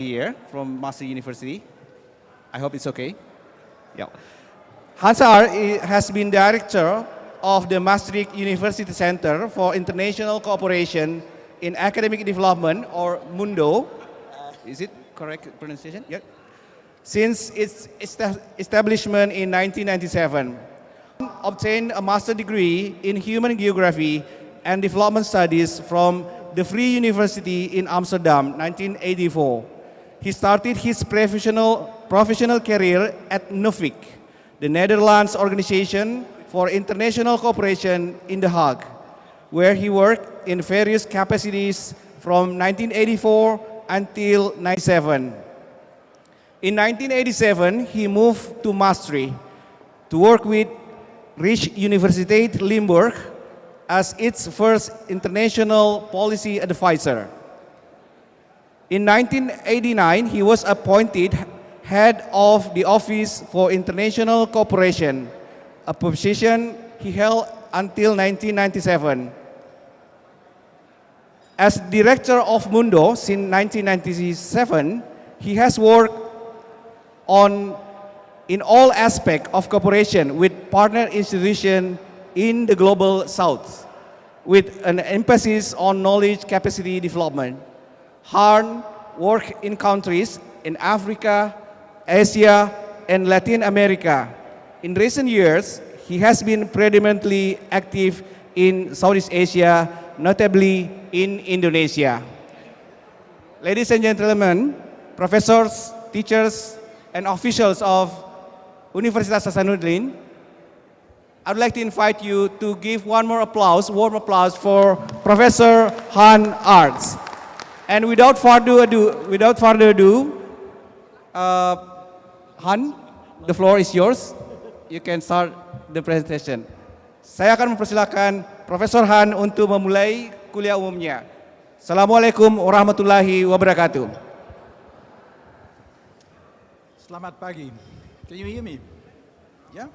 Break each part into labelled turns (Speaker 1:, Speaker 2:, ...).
Speaker 1: here from Maastricht University. I hope it's okay. Yeah. Has been director of the Maastricht University Center for International Cooperation in Academic Development, or MUNDO. Is it correct pronunciation? Yeah. Since its establishment in 1997. Obtained a master's degree in Human Geography and Development Studies from the Free University in Amsterdam, 1984. He started his professional career at NUFIC, the Netherlands Organization for International Cooperation in The Hague, where he worked in various capacities from 1984 until 1997. In 1987, he moved to Maastricht to work with Rijksuniversiteit Limburg as its first international policy advisor. In 1989, he was appointed head of the Office for International Cooperation, a position he held until 1997. As director of MUNDO since 1997, he has worked in all aspects of cooperation with partner institutions in the Global South, with an emphasis on knowledge capacity development. Han worked in countries in Africa, Asia, and Latin America. In recent years, he has been predominantly active in Southeast Asia, notably in Indonesia. Ladies and gentlemen, professors, teachers, and officials of Universitas Hasanuddin, I'd like to invite you to give one more warm applause for Professor Han Arts. And without further ado, Han, the floor is yours. You can start the presentation. Saya akan mempersilakan Profesor Han untuk memulai kuliah umumnya. Assalamualaikum warahmatullahi wabarakatuh.
Speaker 2: Selamat pagi. Can you hear me? Yeah?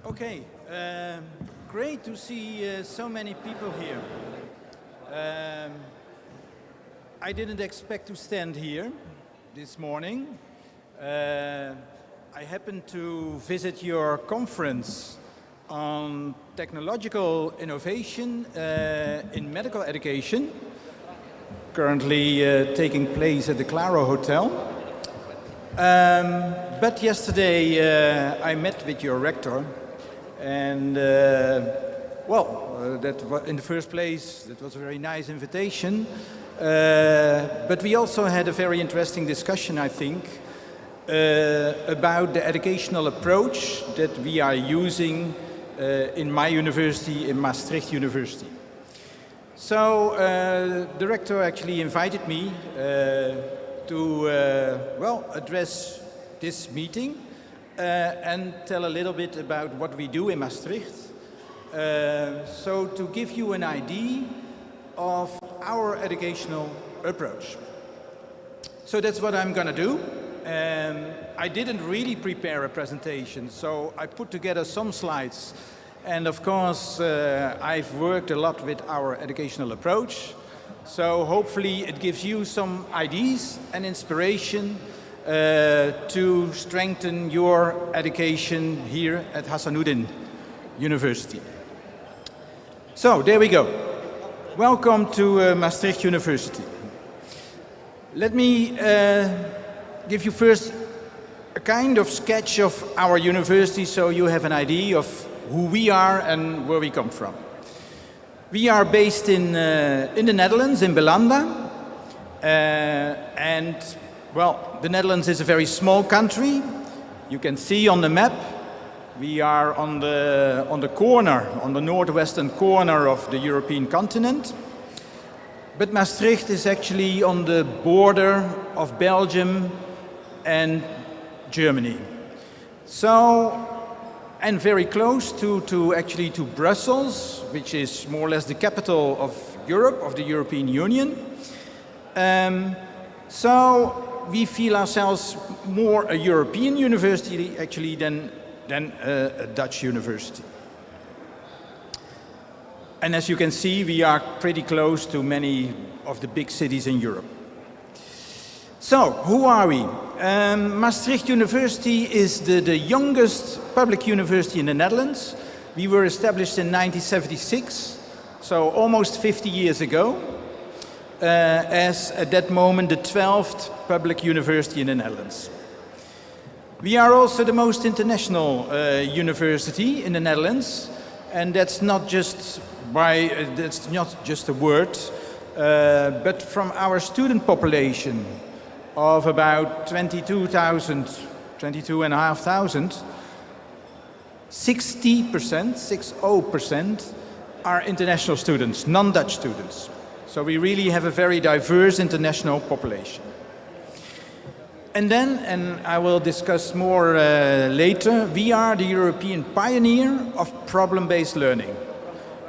Speaker 2: Okay. Great to see so many people here. I didn't expect to stand here this morning. I happened to visit your conference on technological innovation in medical education, currently taking place at the Claro Hotel. But yesterday I met with your rector, and in the first place, that was a very nice invitation. But we also had a very interesting discussion, I think, about the educational approach that we are using in my university, in Maastricht University. So the rector actually invited me to address this meeting and tell a little bit about what we do in Maastricht. So to give you an idea of our educational approach. So that's what I'm going to do. I didn't really prepare a presentation, so I put together some slides. And of course, I've worked a lot with our educational approach. So hopefully it gives you some ideas and inspiration to strengthen your education here at Hasanuddin University. So there we go. Welcome to Maastricht University. Let me give you first a kind of sketch of our university so you have an idea of who we are and where we come from. We are based in the Netherlands, in Belanda. And, well, the Netherlands is a very small country. You can see on the map, we are on the corner, on the northwestern corner of the European continent. But Maastricht is actually on the border of Belgium and Germany. So, and very close to Brussels, which is more or less the capital of Europe, of the European Union. So we feel ourselves more a European university actually than a Dutch university. And as you can see, we are pretty close to many of the big cities in Europe. So, who are we? Maastricht University is the youngest public university in the Netherlands. We were established in 1976, so almost 50 years ago, as at that moment the 12th public university in the Netherlands. We are also the most international university in the Netherlands, and that's not just a word, but from our student population of about 22,500, 60% are international students, non-Dutch students. So we really have a very diverse international population. And then, and I will discuss more later, we are the European pioneer of problem-based learning.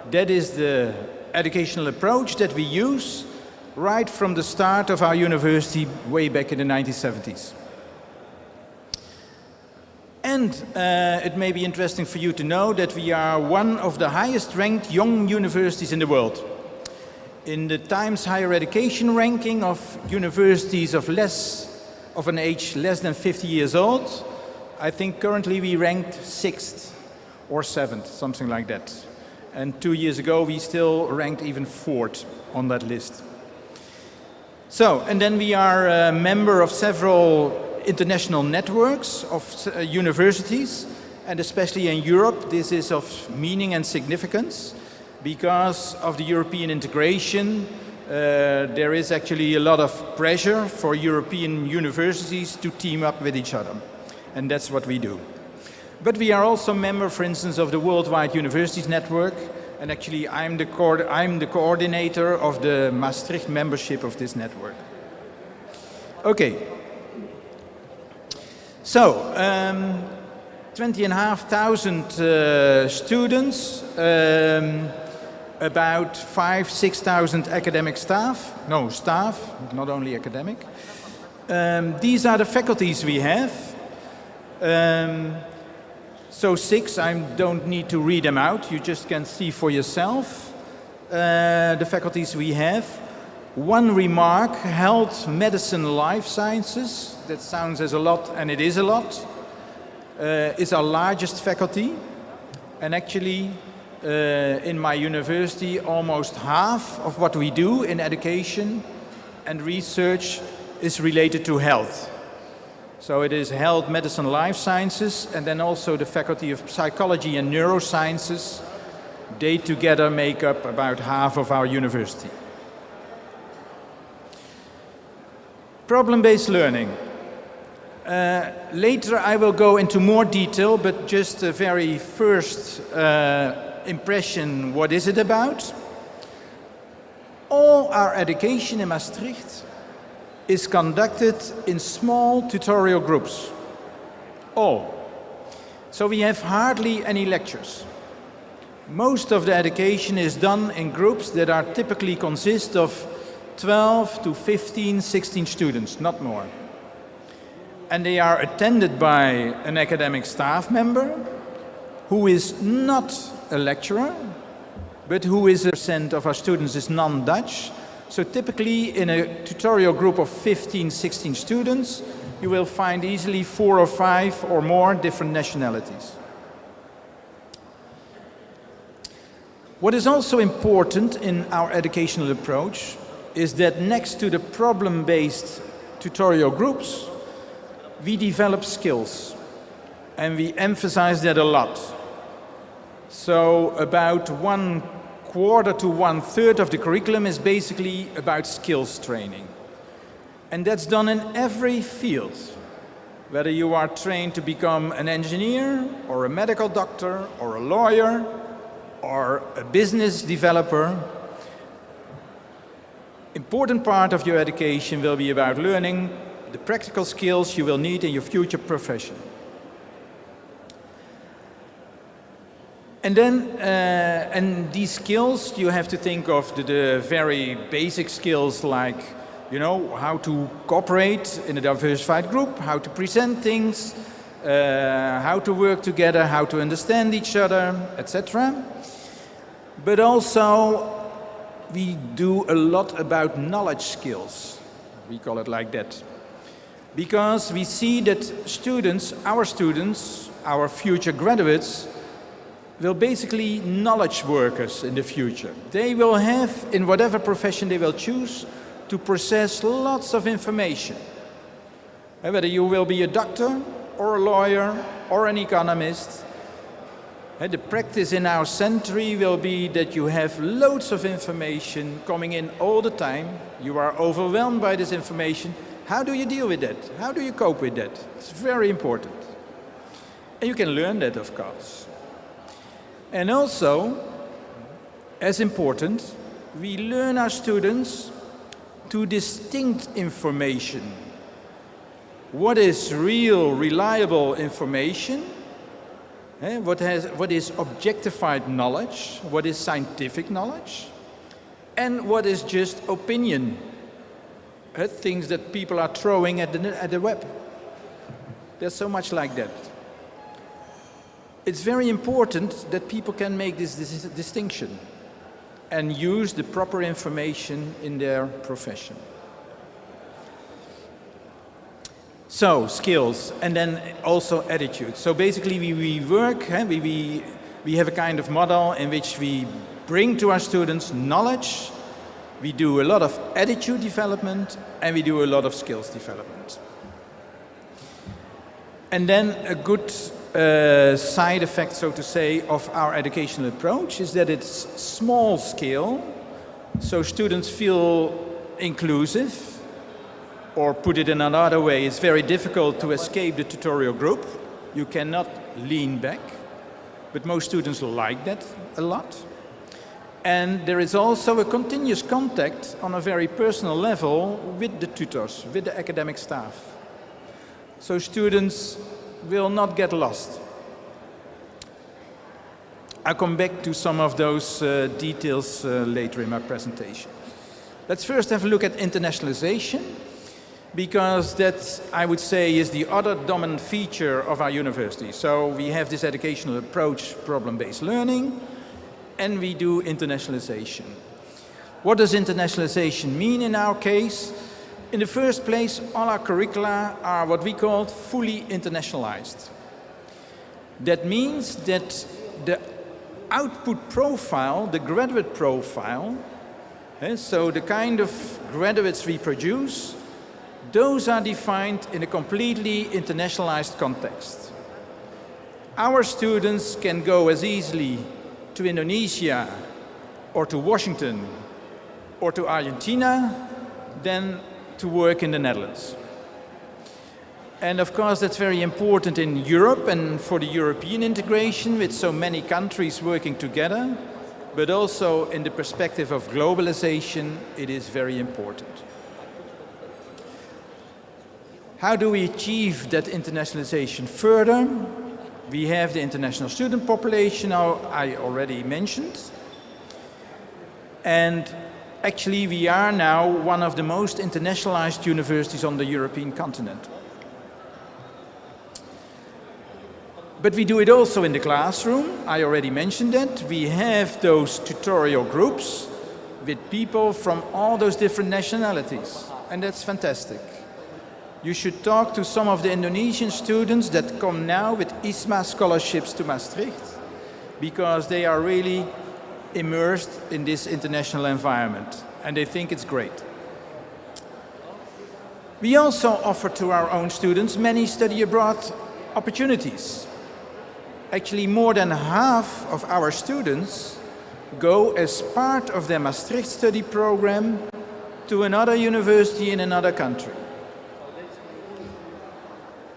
Speaker 2: That is the educational approach that we use right from the start of our university way back in the 1970s. And it may be interesting for you to know that we are one of the highest ranked young universities in the world. In the Times Higher Education ranking of universities of an age less than 50 years old, I think currently we ranked 6th or 7th, something like that. And 2 years ago we still ranked even 4th on that list. So, and then we are a member of several international networks of universities, and especially in Europe this is of meaning and significance because of the European integration. There is actually a lot of pressure for European universities to team up with each other, and that's what we do. But we are also a member, for instance, of the Worldwide Universities Network, and actually I'm the coordinator of the Maastricht membership of this network. Okay. So, 20,500 students, about 5,000–6,000 academic staff, not only academic. These are the faculties we have. So 6, I don't need to read them out, you just can see for yourself the faculties we have. One remark, health, medicine, life sciences, that sounds as a lot, and it is a lot, is our largest faculty. And actually, in my university, almost half of what we do in education and research is related to health. So it is health, medicine, life sciences, and then also the faculty of psychology and neurosciences. They together make up about half of our university. Problem-based learning. Later I will go into more detail, but just a very first impression, what is it about? All our education in Maastricht is conducted in small tutorial groups. All. So we have hardly any lectures. Most of the education is done in groups that are typically consist of 12 to 15, 16 students, not more. And they are attended by an academic staff member who is not a lecturer, but who is a percent of our students is non-Dutch. So typically in a tutorial group of 15, 16 students, you will find easily 4 or 5 or more different nationalities. What is also important in our educational approach is that next to the problem-based tutorial groups, we develop skills, and we emphasize that a lot. So about 1/4 to 1/3 of the curriculum is basically about skills training. And that's done in every field. Whether you are trained to become an engineer, or a medical doctor, or a lawyer, or a business developer, important part of your education will be about learning the practical skills you will need in your future profession. And then, and these skills, you have to think of the very basic skills like, you know, how to cooperate in a diversified group, how to present things, how to work together, how to understand each other, etc. But also we do a lot about knowledge skills. We call it like that. Because we see that students, our future graduates, will basically knowledge workers in the future. They will have, in whatever profession they will choose, to process lots of information. Whether you will be a doctor, or a lawyer, or an economist, the practice in our century will be that you have loads of information coming in all the time. You are overwhelmed by this information. How do you deal with that? How do you cope with that? It's very important. And you can learn that, of course. And also, as important, we learn our students to distinct information. What is real, reliable information? What is objectified knowledge? What is scientific knowledge? And what is just opinion? Things that people are throwing at the web. There's so much like that. It's very important that people can make this distinction and use the proper information in their profession. So, skills, and then also attitude. So basically we work, we have a kind of model in which we bring to our students knowledge, we do a lot of attitude development, and we do a lot of skills development. And then a good side effect, so to say, of our educational approach is that it's small scale, so students feel inclusive. Or put it in another way, it's very difficult to escape the tutorial group. You cannot lean back, but most students like that a lot. And there is also a continuous contact on a very personal level with the tutors, with the academic staff. So students will not get lost. I'll come back to some of those details later in my presentation. Let's first have a look at internationalization, because that, I would say, is the other dominant feature of our university. So we have this educational approach, problem-based learning, and we do internationalization. What does internationalization mean in our case? In the first place, all our curricula are what we call fully internationalized. That means that the output profile, the graduate profile, so the kind of graduates we produce, those are defined in a completely internationalized context. Our students can go as easily to Indonesia or to Washington or to Argentina than to work in the Netherlands. And of course that's very important in Europe and for the European integration with so many countries working together, but also in the perspective of globalization it is very important. How do we achieve that internationalization further? We have the international student population, I already mentioned. And actually we are now one of the most internationalized universities on the European continent. But we do it also in the classroom. I already mentioned that. We have those tutorial groups with people from all those different nationalities. And that's fantastic. You should talk to some of the Indonesian students that come now with ISMA scholarships to Maastricht, because they are really immersed in this international environment, and they think it's great. We also offer to our own students many study abroad opportunities. Actually, more than half of our students go as part of their Maastricht study program to another university in another country.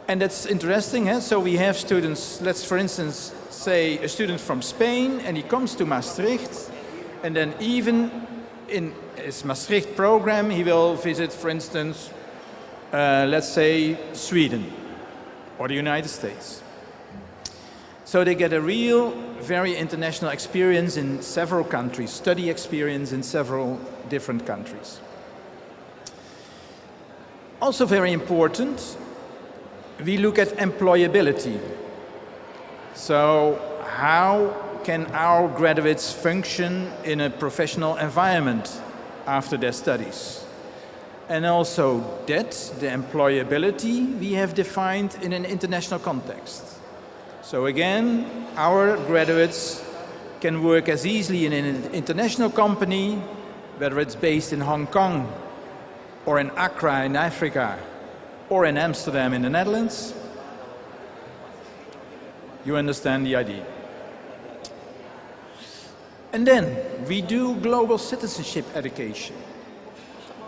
Speaker 2: And that's interesting, so we have students, let's for instance say a student from Spain, and he comes to Maastricht, and then even in his Maastricht program he will visit, for instance, let's say Sweden or the United States. So they get a real, very international experience in several countries, study experience in several different countries. Also very important, we look at employability. So how can our graduates function in a professional environment after their studies. And also that, the employability we have defined in an international context. So again, our graduates can work as easily in an international company, whether it's based in Hong Kong, or in Accra in Africa, or in Amsterdam in the Netherlands. You understand the idea. And then we do global citizenship education.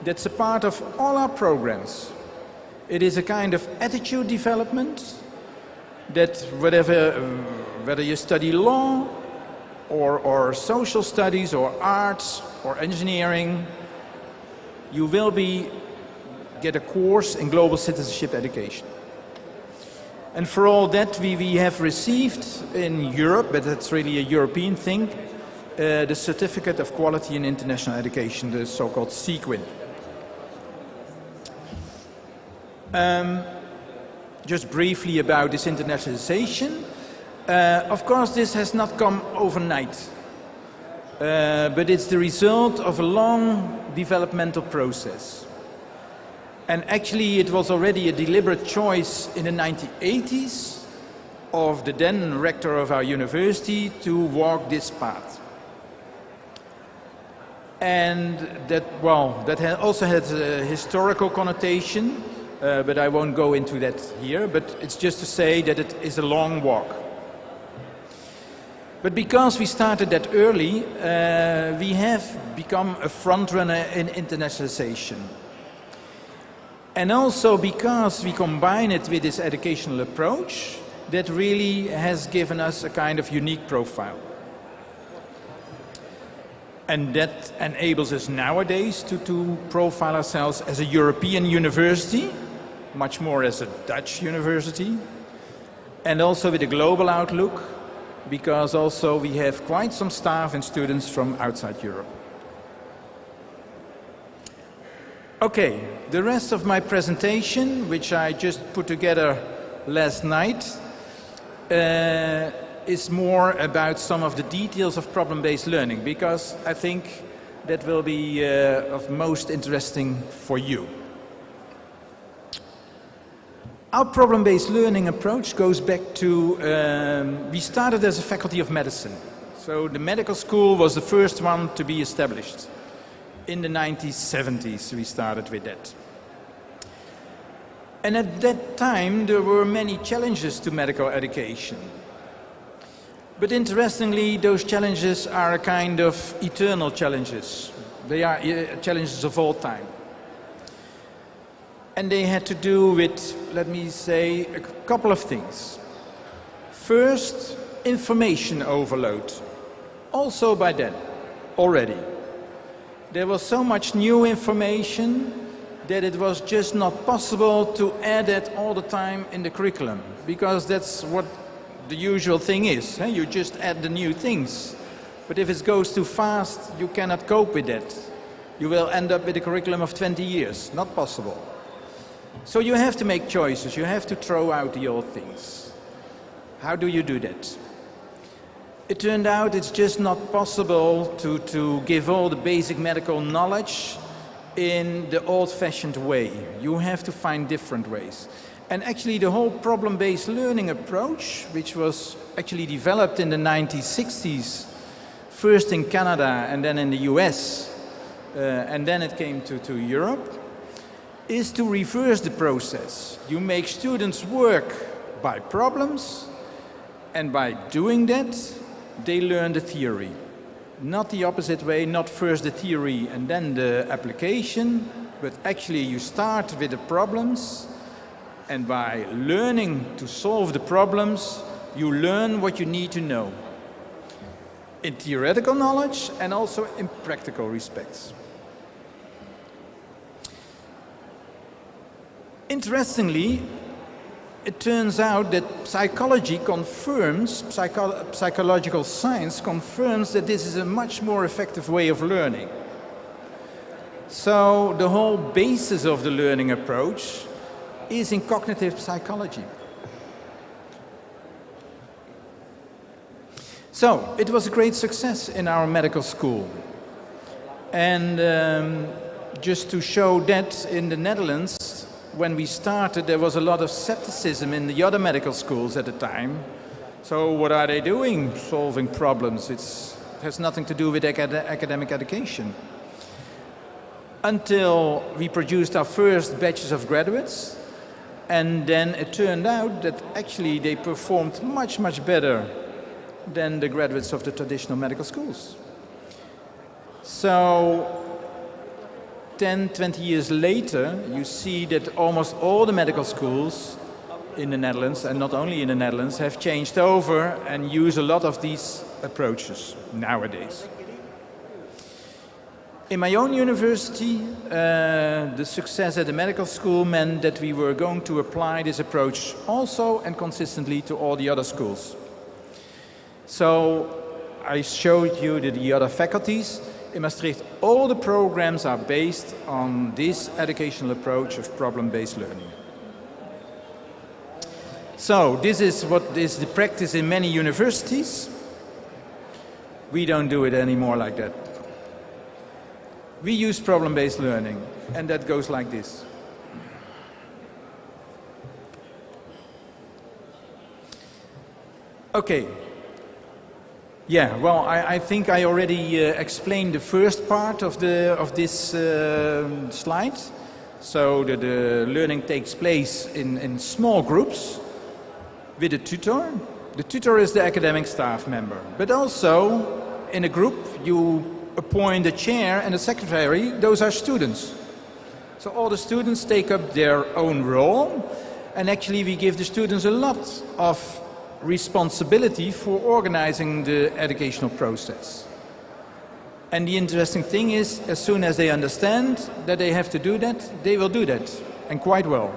Speaker 2: That's a part of all our programs. It is a kind of attitude development that whether you study law or social studies or arts or engineering, you will get a course in global citizenship education. And for all that we have received in Europe, but that's really a European thing, the Certificate of Quality in International Education, the so-called CQUIN. Just briefly about this internationalization. Of course, this has not come overnight, but it's the result of a long developmental process. And actually, it was already a deliberate choice in the 1980s of the then rector of our university to walk this path. And that also had a historical connotation, but I won't go into that here, but it's just to say that it is a long walk. But because we started that early, we have become a front-runner in internationalization. And also because we combine it with this educational approach, that really has given us a kind of unique profile. And that enables us nowadays to profile ourselves as a European university, much more as a Dutch university, and also with a global outlook, because also we have quite some staff and students from outside Europe. Okay, the rest of my presentation, which I just put together last night, is more about some of the details of problem-based learning, because I think that will be of most interesting for you. Our problem-based learning approach goes back to, we started as a faculty of medicine. So the medical school was the first one to be established. In the 1970s we started with that. And at that time there were many challenges to medical education. But interestingly, those challenges are a kind of eternal challenges. They are challenges of all time. And they had to do with, let me say, a couple of things. First, information overload. Also by then, already. There was so much new information that it was just not possible to add it all the time in the curriculum, because that's what the usual thing is. You just add the new things. But if it goes too fast, you cannot cope with that. You will end up with a curriculum of 20 years. Not possible. So you have to make choices. You have to throw out the old things. How do you do that? It turned out it's just not possible to give all the basic medical knowledge in the old-fashioned way. You have to find different ways. And actually the whole problem-based learning approach, which was actually developed in the 1960s, first in Canada and then in the US, and then it came to Europe, is to reverse the process. You make students work by problems, and by doing that, they learn the theory. Not the opposite way, not first the theory and then the application, but actually you start with the problems, and by learning to solve the problems, you learn what you need to know. In theoretical knowledge and also in practical respects. Interestingly, it turns out that psychology confirms, psychological science confirms that this is a much more effective way of learning. So the whole basis of the learning approach is in cognitive psychology. So, it was a great success in our medical school. And just to show that, in the Netherlands, when we started, there was a lot of skepticism in the other medical schools at the time. So what are they doing? Solving problems. It has nothing to do with academic education. Until we produced our first batches of graduates, and then it turned out that actually they performed much, much better than the graduates of the traditional medical schools. So 10, 20 years later, you see that almost all the medical schools in the Netherlands, and not only in the Netherlands, have changed over and use a lot of these approaches nowadays. In my own university, the success at the medical school meant that we were going to apply this approach also and consistently to all the other schools. So I showed you that the other faculties in Maastricht, all the programs are based on this educational approach of problem-based learning. So this is what is the practice in many universities. We don't do it anymore like that. We use problem-based learning, and that goes like this. Okay. Yeah, well, I think I already explained the first part of this slide. So the learning takes place in small groups with a tutor. The tutor is the academic staff member. But also, in a group, you appoint a chair and a secretary. Those are students. So all the students take up their own role. And actually, we give the students a lot of responsibility for organizing the educational process. And the interesting thing is, as soon as they understand that they have to do that, they will do that, and quite well.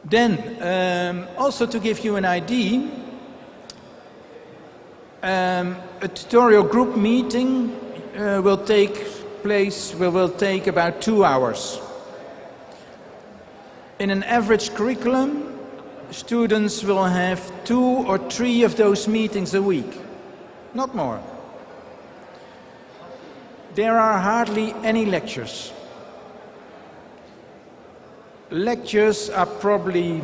Speaker 2: Then, also to give you an idea, a tutorial group meeting will take about 2 hours. In an average curriculum, students will have 2 or 3 of those meetings a week, not more. There are hardly any lectures. Lectures are probably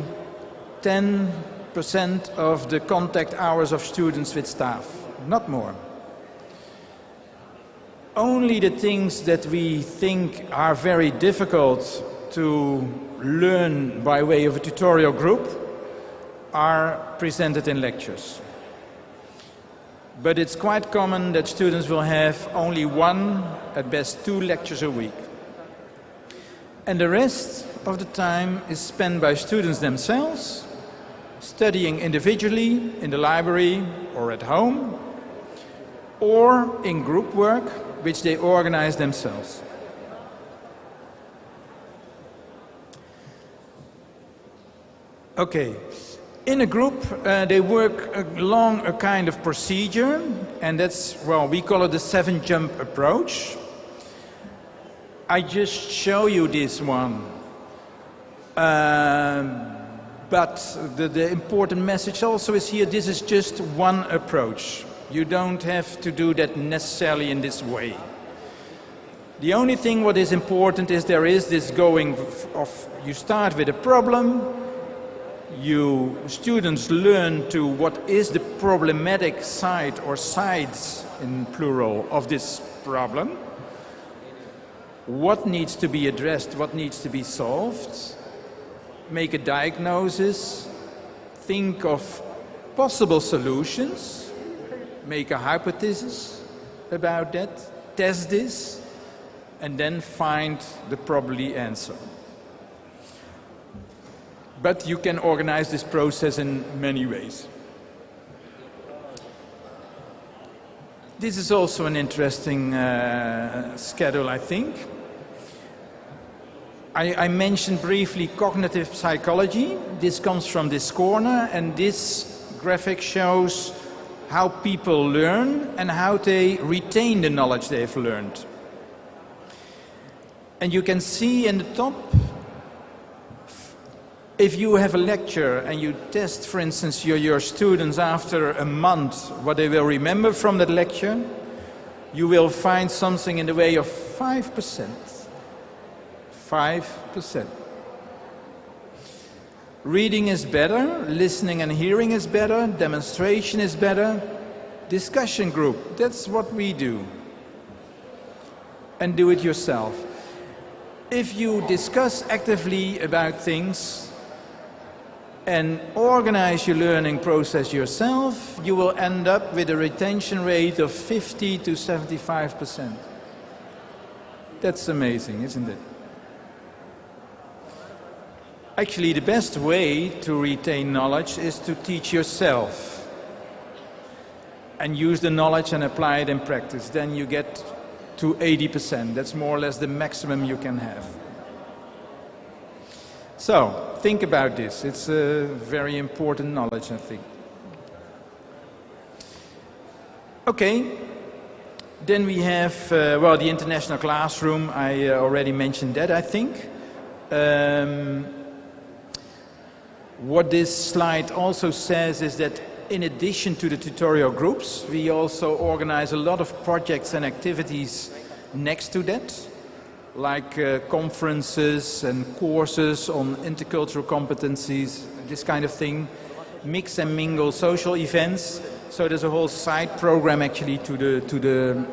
Speaker 2: 10% of the contact hours of students with staff, not more. Only the things that we think are very difficult to learn by way of a tutorial group are presented in lectures. But it's quite common that students will have only 1, at best 2 lectures a week. And the rest of the time is spent by students themselves, studying individually in the library or at home, or in group work, which they organize themselves. Okay. In a group, they work along a kind of procedure, and that's, well, we call it the 7-jump approach. I just show you this one. But the important message also is here, this is just one approach. You don't have to do that necessarily in this way. The only thing what is important is there is this going of, you start with a problem, students learn to what is the problematic side or sides in plural of this problem, what needs to be addressed, what needs to be solved, make a diagnosis, think of possible solutions, make a hypothesis about that, test this, and then find the probably answer. But you can organize this process in many ways. This is also an interesting schedule, I think. I mentioned briefly cognitive psychology. This comes from this corner, and this graphic shows how people learn and how they retain the knowledge they've learned. And you can see in the top If you have a lecture and you test, for instance, your students after a month, what they will remember from that lecture, you will find something in the way of 5%. 5%. Reading is better, listening and hearing is better, demonstration is better, discussion group, that's what we do. And do it yourself. If you discuss actively about things and organize your learning process yourself, you will end up with a retention rate of 50 to 75%. That's amazing, isn't it? Actually, the best way to retain knowledge is to teach yourself and use the knowledge and apply it in practice. Then you get to 80%. That's more or less the maximum you can have. So, think about this. It's a very important knowledge, I think. Okay. Then we have, well, the international classroom. I already mentioned that, I think. What this slide also says is that in addition to the tutorial groups, we also organize a lot of projects and activities next to that, like conferences and courses on intercultural competencies, this kind of thing, mix and mingle social events. So there's a whole side program actually to the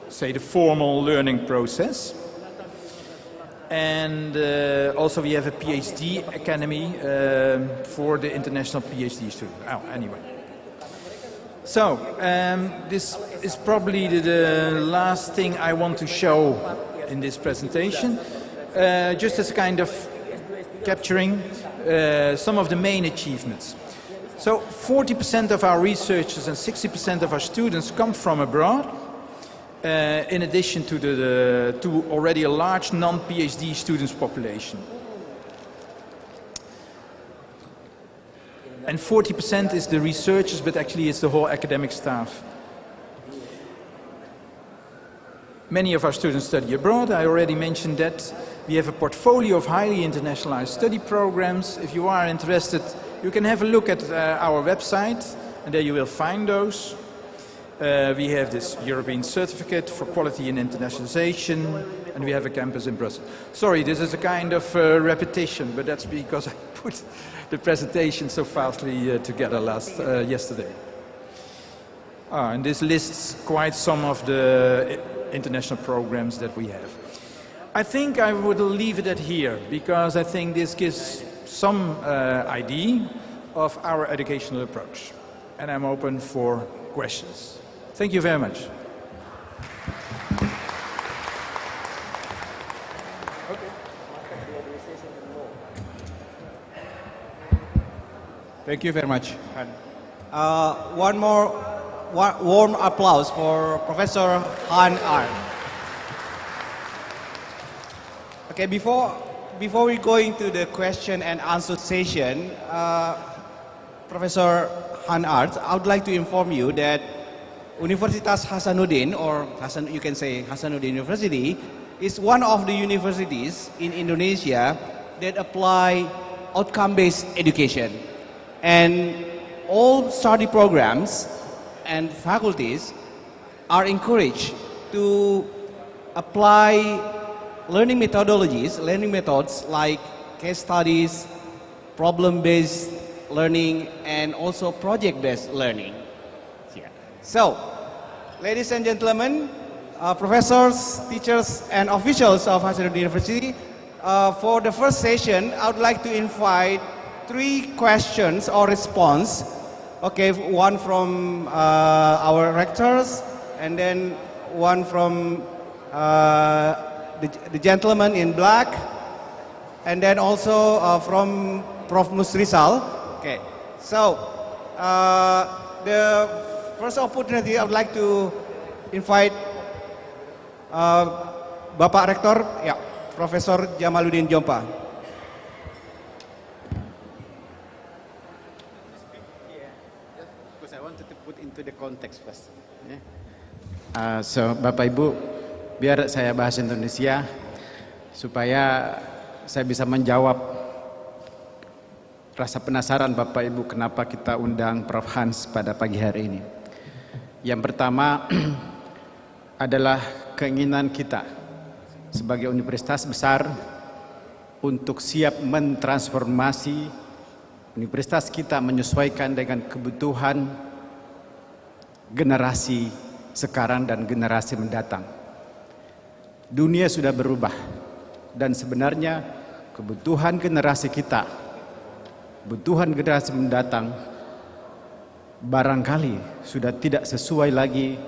Speaker 2: say the formal learning process. And also we have a PhD academy for the international PhD student. Oh, anyway. So, this is probably the last thing I want to show in this presentation, just as kind of capturing some of the main achievements. So, 40% of our researchers and 60% of our students come from abroad, in addition to to already a large non-PhD students population. And 40% is the researchers, but actually it's the whole academic staff. Many of our students study abroad, I already mentioned that. We have a portfolio of highly internationalized study programs. If you are interested, you can have a look at our website, and there you will find those. We have this European Certificate for Quality and Internationalization, and we have a campus in Brussels. Sorry, this is a kind of repetition, but that's because I put the presentation so fastly together yesterday. And this lists quite some of the international programs that we have. I think I would leave it at here, because I think this gives some idea of our educational approach. And I'm open for questions. Thank you very much.
Speaker 1: Thank you very much. One more warm applause for Professor Han Art. Okay, before we go into the question and answer session, Professor Han Art, I would like to inform you that Universitas Hasanuddin, or you can say Hasanuddin University, is one of the universities in Indonesia that apply outcome-based education. And all study programs and faculties are encouraged to apply learning methodologies, learning methods like case studies, problem-based learning, and also project-based learning. So, ladies and gentlemen, professors, teachers, and officials of Hasanuddin University, for the first session, I would like to invite 3 questions or response. Okay, one from our rectors, and then one from the gentleman in black, and then also from Prof. Musrizal. Okay, so the first opportunity I would like to invite Bapak Rektor, ya, Profesor Jamaluddin Jompa.
Speaker 3: Because I wanted to put into the context first. So Bapak Ibu, biar saya bahas Indonesia supaya saya bisa menjawab rasa penasaran Bapak Ibu kenapa kita undang Prof. Hans pada pagi hari ini. Yang pertama adalah keinginan kita sebagai universitas besar untuk siap mentransformasi universitas kita menyesuaikan dengan kebutuhan generasi sekarang dan generasi mendatang. Dunia sudah berubah dan sebenarnya kebutuhan generasi kita, kebutuhan generasi mendatang barangkali sudah tidak sesuai lagi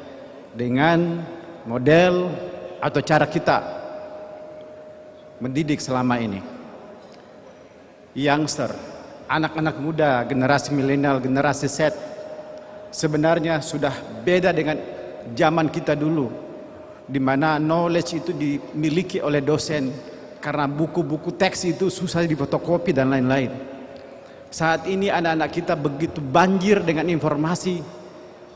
Speaker 3: dengan model atau cara kita mendidik selama ini. Youngster, anak-anak muda, generasi milenial, generasi Z sebenarnya sudah beda dengan zaman kita dulu, di mana knowledge itu dimiliki oleh dosen karena buku-buku teks itu susah difotokopi dan lain-lain. Saat ini anak-anak kita begitu banjir dengan informasi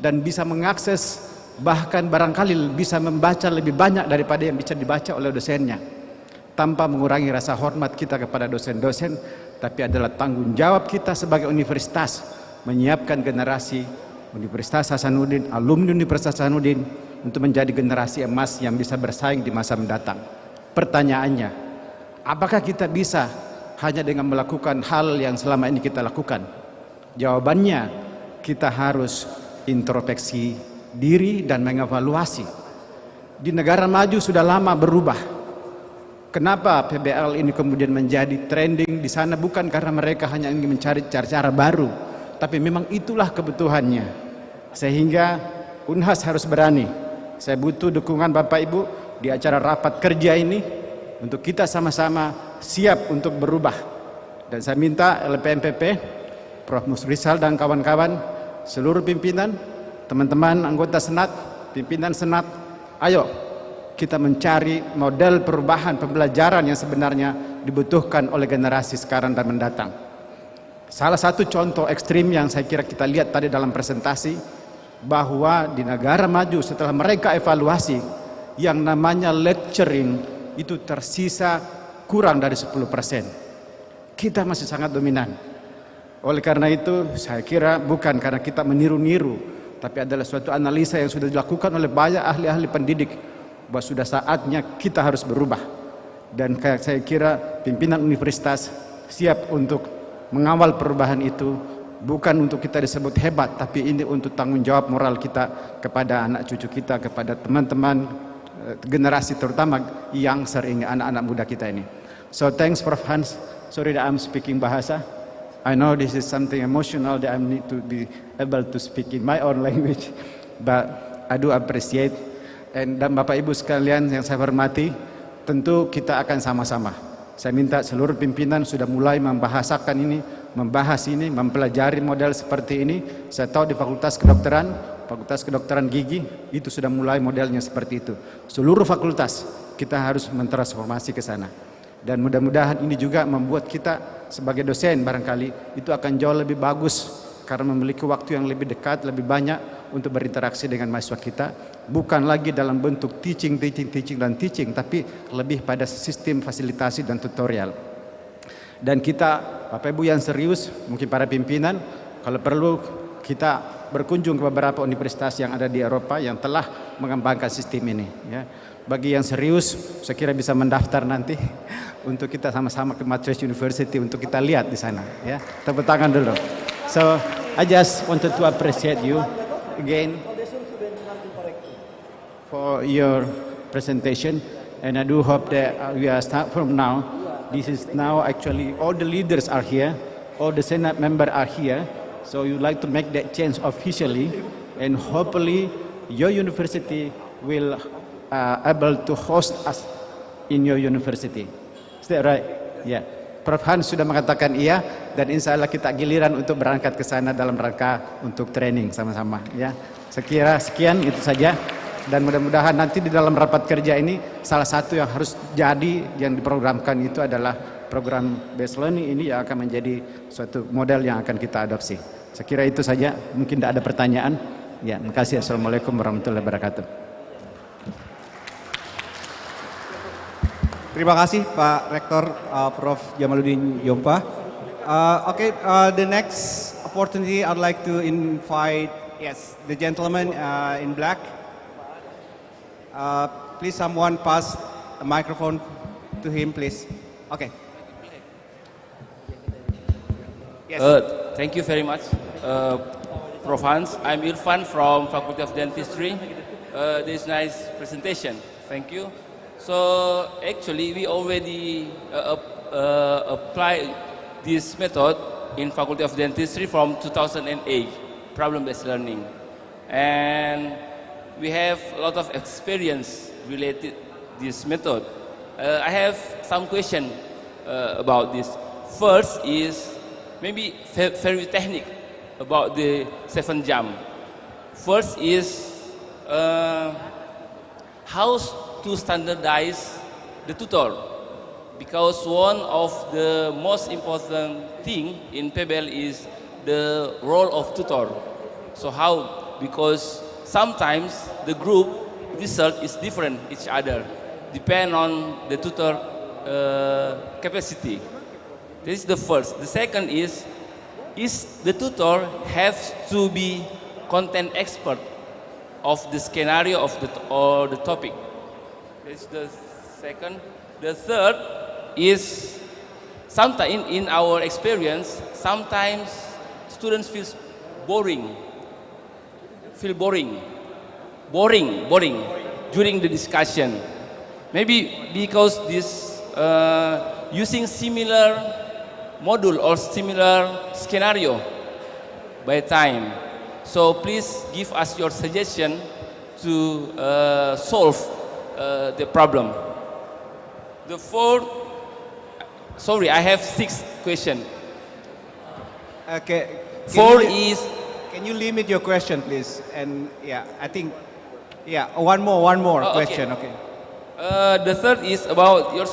Speaker 3: dan bisa mengakses, bahkan barangkali bisa membaca lebih banyak daripada yang bisa dibaca oleh dosennya, tanpa mengurangi rasa hormat kita kepada dosen-dosen, tapi adalah tanggung jawab kita sebagai universitas menyiapkan generasi Universitas Hasanuddin, alumni Universitas Hasanuddin untuk menjadi generasi emas yang bisa bersaing di masa mendatang. Pertanyaannya, apakah kita bisa hanya dengan melakukan hal yang selama ini kita lakukan? Jawabannya, kita harus introspeksi diri dan mengevaluasi. Di negara maju sudah lama berubah. Kenapa PBL ini kemudian menjadi trending di sana? Bukan karena mereka hanya ingin mencari cara-cara baru, tapi memang itulah kebutuhannya. Sehingga Unhas harus berani. Saya butuh dukungan Bapak Ibu di acara rapat kerja ini untuk kita sama-sama siap untuk berubah. Dan saya minta LPMPP, Prof. Musrizal dan kawan-kawan, seluruh pimpinan, teman-teman anggota Senat, pimpinan Senat, ayo kita mencari model perubahan pembelajaran yang sebenarnya dibutuhkan oleh generasi sekarang dan mendatang. Salah satu contoh ekstrim yang saya kira kita lihat tadi dalam presentasi, bahwa di negara maju setelah mereka evaluasi, yang namanya lecturing itu tersisa kurang dari 10%. Kita masih sangat dominan. Oleh karena itu saya kira bukan karena kita meniru-niru, tapi adalah suatu analisa yang sudah dilakukan oleh banyak ahli-ahli pendidik bahwa sudah saatnya kita harus berubah. Dan saya kira pimpinan universitas siap untuk mengawal perubahan itu, bukan untuk kita disebut hebat, tapi ini untuk tanggung jawab moral kita kepada anak cucu kita, kepada teman-teman generasi terutama yang sering anak-anak muda kita ini. So thanks Prof. Hans. Sorry that I'm speaking bahasa. I know this is something emotional that I need to be able to speak in my own language, but I do appreciate. Dan Bapak Ibu sekalian yang saya hormati, tentu kita akan sama-sama. Saya minta seluruh pimpinan sudah mulai membahasakan ini, membahas ini, mempelajari model seperti ini. Saya tahu di Fakultas Kedokteran Gigi itu sudah mulai modelnya seperti itu. Seluruh fakultas kita harus mentransformasi ke sana. Dan mudah-mudahan ini juga membuat kita sebagai dosen barangkali itu akan jauh lebih bagus karena memiliki waktu yang lebih dekat, lebih banyak untuk berinteraksi dengan mahasiswa kita. Bukan lagi dalam bentuk teaching, tapi lebih pada sistem fasilitasi dan tutorial. Dan kita, Bapak Ibu yang serius, mungkin para pimpinan, kalau perlu kita berkunjung ke beberapa universitas yang ada di Eropa yang telah mengembangkan sistem ini. Ya. Bagi yang serius, saya kira bisa mendaftar nanti untuk kita sama-sama ke Maastricht University untuk kita lihat di sana. Ya. Tepuk tangan dulu. So, I just wanted to appreciate you again for your presentation, and I do hope that we are start from now. This is now actually all the leaders are here, all the Senate members are here, so you like to make that change officially, and hopefully your university will able to host us in your university. Is that right? Yeah. Prof. Hans sudah mengatakan iya, dan insya Allah kita giliran untuk berangkat ke sana dalam rangka untuk training sama-sama. Ya, sekira sekian itu saja. Dan mudah-mudahan nanti di dalam rapat kerja ini salah satu yang harus jadi yang diprogramkan itu adalah program based learning ini yang akan menjadi suatu model yang akan kita adopsi. Saya kira itu saja, mungkin tidak ada pertanyaan. Ya, terima kasih. Assalamualaikum warahmatullahi wabarakatuh.
Speaker 1: Terima kasih Pak Rektor Prof. Jamaluddin Yompa. Okay, the next opportunity I'd like to invite, yes, the gentleman in black. Please someone pass a microphone to him, please. Okay. Yes.
Speaker 4: Thank you very much, Prof. Hans. I'm Irfan from Faculty of Dentistry. This nice presentation. Thank you. So actually, we already apply this method in Faculty of Dentistry from 2008, problem-based learning, and we have a lot of experience related this method. I have some question about this. First is maybe very technical about the 7 jump. First is how to standardize the tutor, because one of the most important thing in PBL is the role of tutor. So how? Because sometimes the group result is different each other, depend on the tutor capacity. This is the first. The second is the tutor has to be content expert of the scenario of or the topic. This is the second. The third is sometimes in our experience, sometimes students feel boring during the discussion. Maybe because this using similar module or similar scenario by time. So please give us your suggestion to solve the problem. The fourth, sorry, I have 6 questions.
Speaker 1: Okay.
Speaker 4: Four is,
Speaker 1: can you limit your question, please? And yeah, I think, yeah, one more question. Okay.
Speaker 4: The third is about your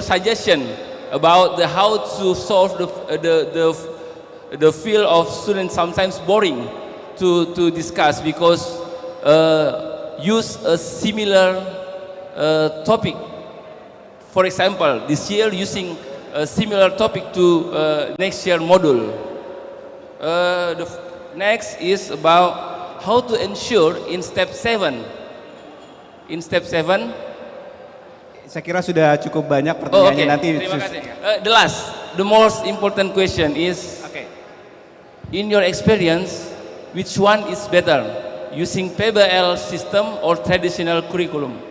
Speaker 4: suggestion about how to solve the field of students sometimes boring to discuss, because use a similar topic. For example, this year using a similar topic to next year module. The next is about how to ensure in step 7. In step 7.
Speaker 1: Saya kira sudah cukup banyak pertanyaannya nanti.
Speaker 4: Terima kasih. The most important question is, in your experience, which one is better, using PBL system or traditional curriculum?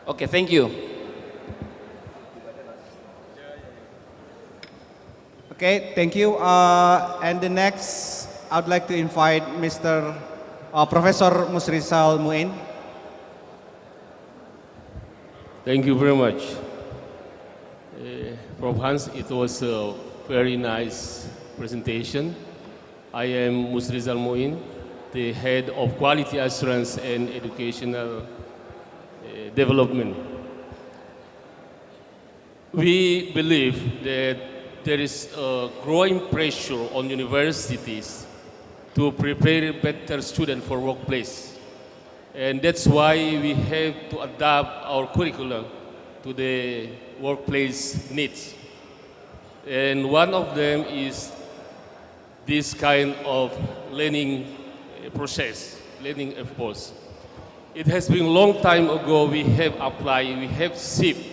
Speaker 4: Okay, thank you.
Speaker 1: Okay, thank you. And the next, I'd like to invite Mr. Professor Musrizal Muin.
Speaker 5: Thank you very much. Prof. Hans, it was a very nice presentation. I am Musrizal Muin, the head of Quality Assurance and Educational Development. We believe that there is a growing pressure on universities to prepare better students for workplace. And that's why we have to adapt our curriculum to the workplace needs. And one of them is this kind of learning process, learning efforts. It has been a long time ago we have applied, we have shifted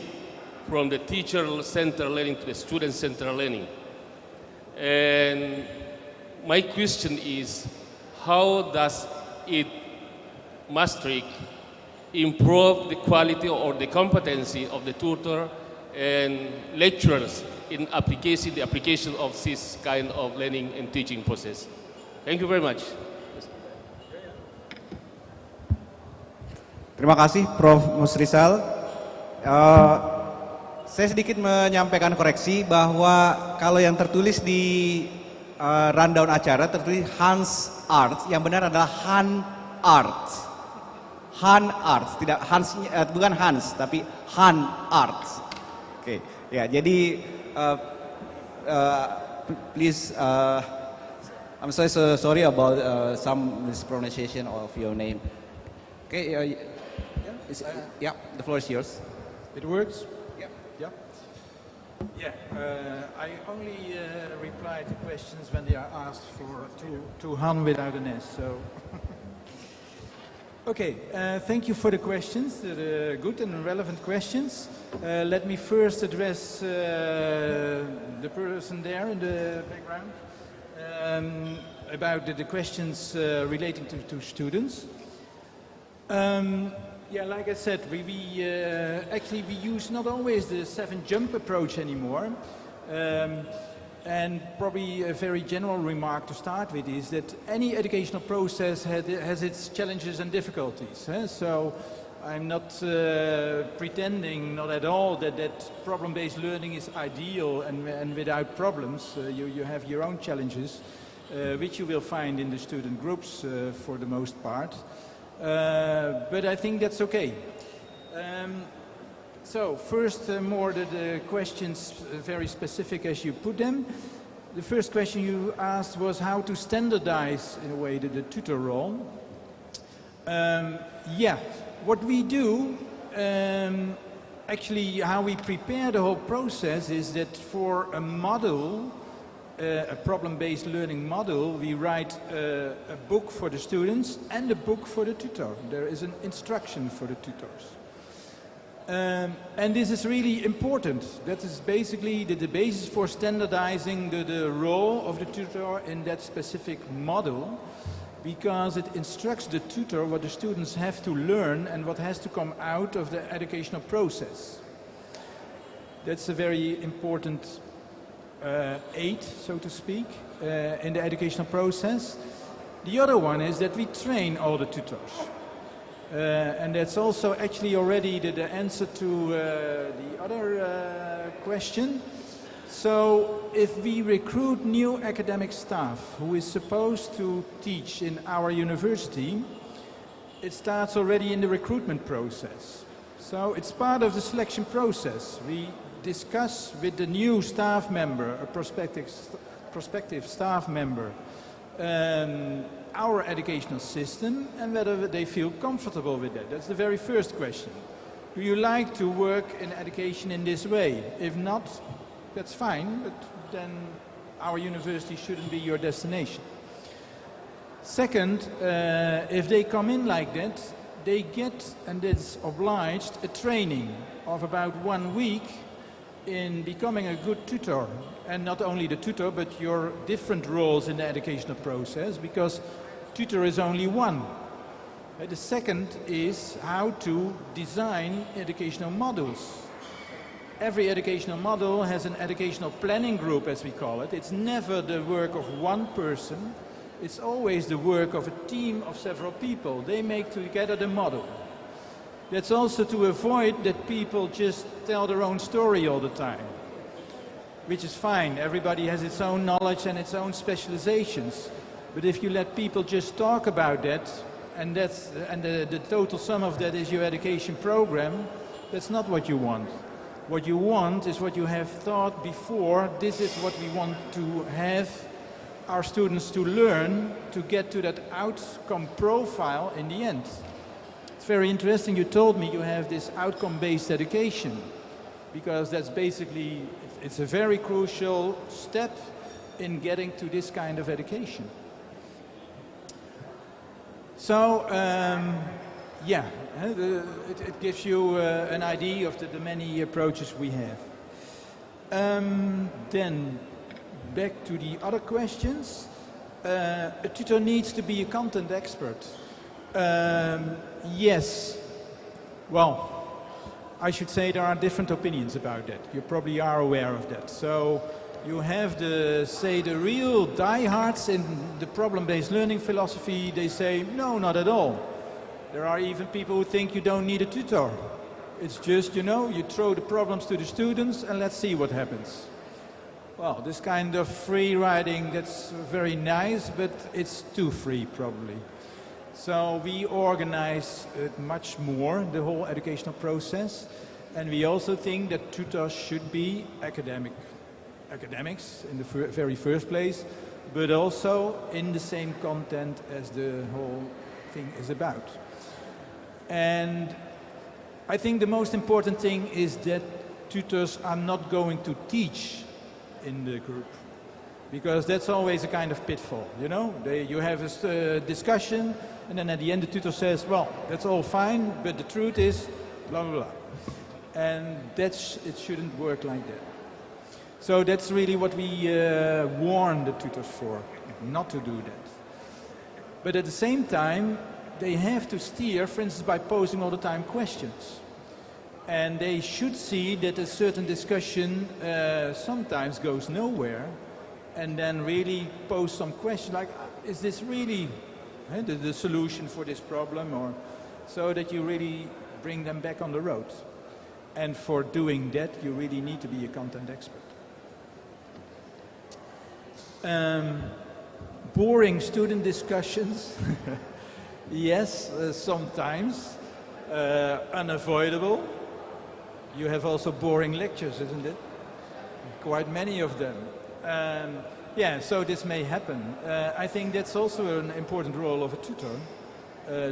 Speaker 5: from the teacher-centered learning to the student-centered learning. And my question is, how does it Maastricht improve the quality or the competency of the tutor and lecturers in the application of this kind of learning and teaching process? Thank you very much.
Speaker 1: Terima kasih, Prof. Musrizal. Saya sedikit menyampaikan koreksi bahwa kalau yang tertulis di rundown acara tertulis Hans Arts, yang benar adalah Han Arts. Han Arts, tidak Hans, bukan Hans, tapi Han Arts. Oke, ya jadi please, I'm so sorry about some mispronunciation of your name. Okay, yeah, the floor is yours.
Speaker 2: It works?
Speaker 1: Yeah.
Speaker 2: Yeah. Yeah, I only reply to questions when they are asked for to Han without an S. So, okay, thank you for the questions. The good and relevant questions. Let me first address the person there in the background about the questions relating to students. Yeah, like I said, we actually use not always the 7-jump approach anymore. And probably a very general remark to start with is that any educational process has its challenges and difficulties. So I'm not pretending, not at all, that problem-based learning is ideal and without problems. You have your own challenges, which you will find in the student groups for the most part. But I think that's okay. So first, more the questions, very specific as you put them. The first question you asked was how to standardize, in a way, the tutor role. Yeah, what we do, actually how we prepare the whole process is that for a model, a problem-based learning model, we write a book for the students and a book for the tutor. There is an instruction for the tutors. And this is really important. That is basically the basis for standardizing the role of the tutor in that specific model, because it instructs the tutor what the students have to learn and what has to come out of the educational process. That's a very important aid, so to speak, in the educational process. The other one is that we train all the tutors. And that's also actually already the answer to the other question. So if we recruit new academic staff who is supposed to teach in our university, it starts already in the recruitment process. So it's part of the selection process. We discuss with the new staff member, a prospective staff member, our educational system and whether they feel comfortable with that. That's the very first question. Do you like to work in education in this way? If not, that's fine, but then our university shouldn't be your destination. Second, if they come in like that, they get, and it's obliged, a training of about 1 week in becoming a good tutor. And not only the tutor, but your different roles in the educational process, because tutor is only one. The second is how to design educational models. Every educational model has an educational planning group, as we call it. It's never the work of one person. It's always the work of a team of several people. They make together the model. That's also to avoid that people just tell their own story all the time, which is fine. Everybody has its own knowledge and its own specializations. But if you let people just talk about that, and the total sum of that is your education program, that's not what you want. What you want is what you have thought before. This is what we want to have our students to learn to get to that outcome profile in the end. It's very interesting. You told me you have this outcome-based education, because that's basically, it's a very crucial step in getting to this kind of education. So, yeah, it gives you an idea of the many approaches we have. Then, back to the other questions. A tutor needs to be a content expert. Yes. Well, I should say there are different opinions about that. You probably are aware of that. So you have the real diehards in the problem-based learning philosophy. They say, no, not at all. There are even people who think you don't need a tutor. It's just, you know, you throw the problems to the students and let's see what happens. Well, this kind of free riding, that's very nice, but it's too free probably. So we organize it much more, the whole educational process. And we also think that tutors should be academics in the very first place, but also in the same content as the whole thing is about. And I think the most important thing is that tutors are not going to teach in the group. Because that's always a kind of pitfall, you know? You have a discussion, and then at the end the tutor says, well, that's all fine, but the truth is, blah, blah, blah. And it shouldn't work like that. So that's really what we warn the tutors for, not to do that. But at the same time, they have to steer, for instance, by posing all the time questions. And they should see that a certain discussion sometimes goes nowhere, and then really pose some question like, is this really the solution for this problem? Or so that you really bring them back on the road. And for doing that, you really need to be a content expert. Boring student discussions, yes, sometimes, unavoidable. You have also boring lectures, isn't it? Quite many of them. Yeah, so this may happen. I think that's also an important role of a tutor,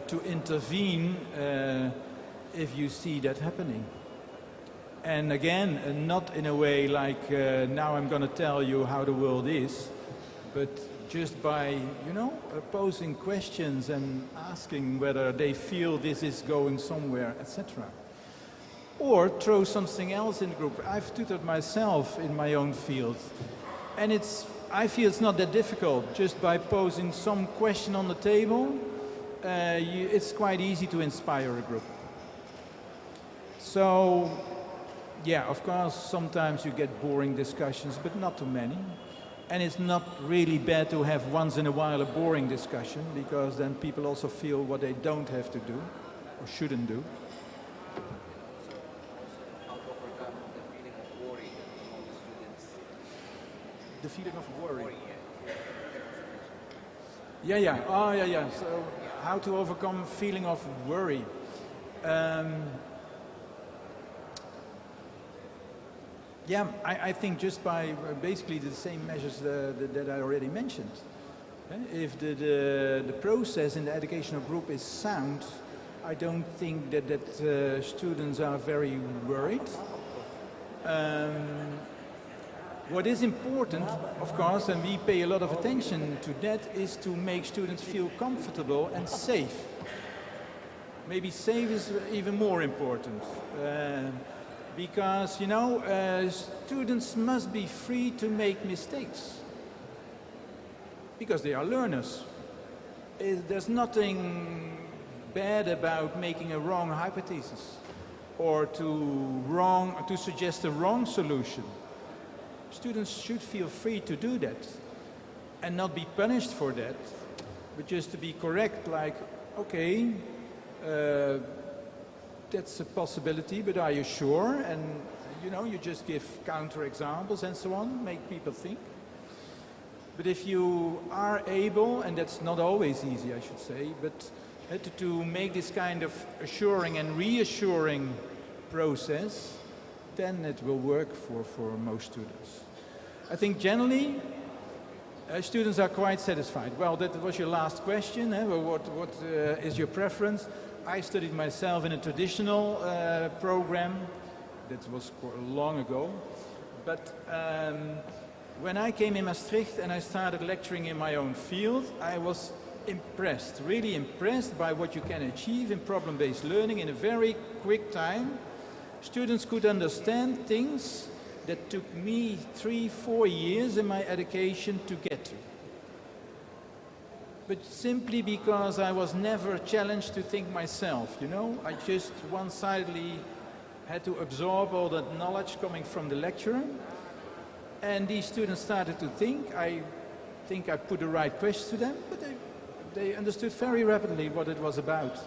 Speaker 2: to intervene if you see that happening. And again, not in a way like, now I'm going to tell you how the world is, but just by, you know, posing questions and asking whether they feel this is going somewhere, etc. Or throw something else in the group. I've tutored myself in my own field, and I feel it's not that difficult. Just by posing some question on the table, it's quite easy to inspire a group. So, yeah, of course, sometimes you get boring discussions, but not too many. And it's not really bad to have once in a while a boring discussion, because then people also feel what they don't have to do, or shouldn't do. The feeling of worry. Yeah. Oh, yeah. So, how to overcome feeling of worry? Yeah, I think just by basically the same measures that I already mentioned. If the process in the educational group is sound, I don't think that students are very worried. What is important, of course, and we pay a lot of attention to that, is to make students feel comfortable and safe. Maybe safe is even more important. Because, you know, students must be free to make mistakes. Because they are learners. There's nothing bad about making a wrong hypothesis or to suggest a wrong solution. Students should feel free to do that and not be punished for that, but just to be correct, like, okay, that's a possibility, but are you sure? And, you know, you just give counter-examples and so on, make people think. But if you are able, and that's not always easy, I should say, but to make this kind of assuring and reassuring process, then it will work for most students. I think generally, students are quite satisfied. Well, that was your last question. What is your preference? I studied myself in a traditional program. That was long ago. But when I came in Maastricht and I started lecturing in my own field, I was impressed, really impressed by what you can achieve in problem-based learning in a very quick time. Students could understand things that took me 3-4 years in my education to get to. But simply because I was never challenged to think myself, you know? I just one-sidedly had to absorb all that knowledge coming from the lecturer. And these students started to think. I think I put the right questions to them, but they understood very rapidly what it was about.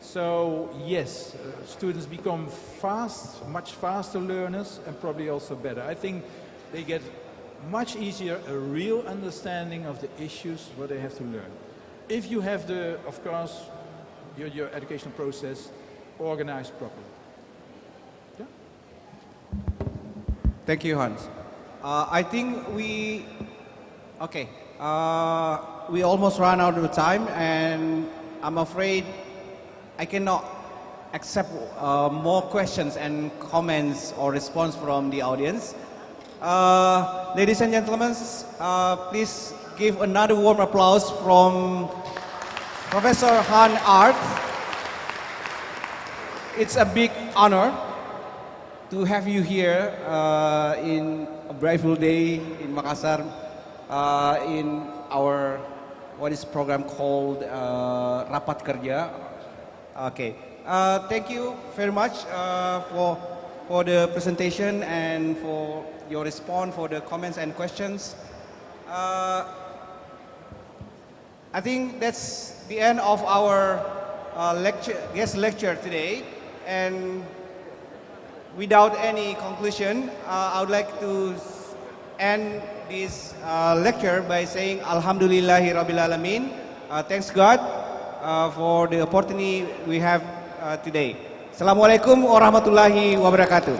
Speaker 2: So, yes, students become much faster learners, and probably also better. I think they get much easier a real understanding of the issues what they have to learn. If you have of course, your educational process organized properly. Yeah?
Speaker 1: Thank you, Hans. I think we almost ran out of time, and I'm afraid I cannot accept more questions and comments or response from the audience. Ladies and gentlemen, please give another warm applause from Professor Han Art. It's a big honor to have you here in a brightful day in Makassar, in our what is program called Rapat Kerja. Okay, thank you very much for the presentation and for your response, for the comments and questions. I think that's the end of our guest lecture today, and without any conclusion, I would like to end this lecture by saying Alhamdulillahi Rabbil Alamin. Thanks God for the opportunity we have today. Assalamualaikum warahmatullahi wabarakatuh.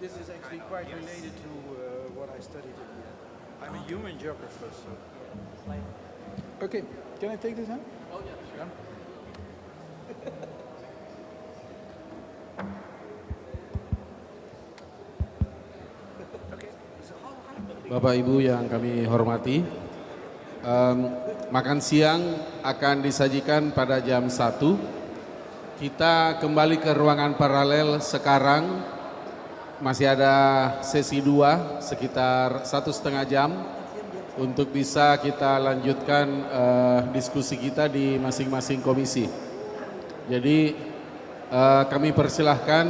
Speaker 2: This is actually quite related to what I studied in here. I'm a human geographer, so. Okay, can I take this now? Oh, yeah.
Speaker 6: Bapak Ibu yang kami hormati, makan siang akan disajikan pada jam 1. Kita kembali ke ruangan paralel sekarang. Masih ada sesi 2 sekitar 1,5 jam untuk bisa kita lanjutkan diskusi kita di masing-masing komisi. Jadi kami persilahkan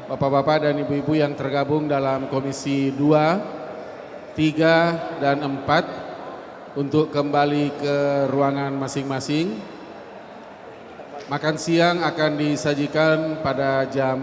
Speaker 6: Bapak-Bapak dan Ibu-Ibu yang tergabung dalam komisi 2, 3, dan 4 untuk kembali ke ruangan masing-masing. Makan siang akan disajikan pada jam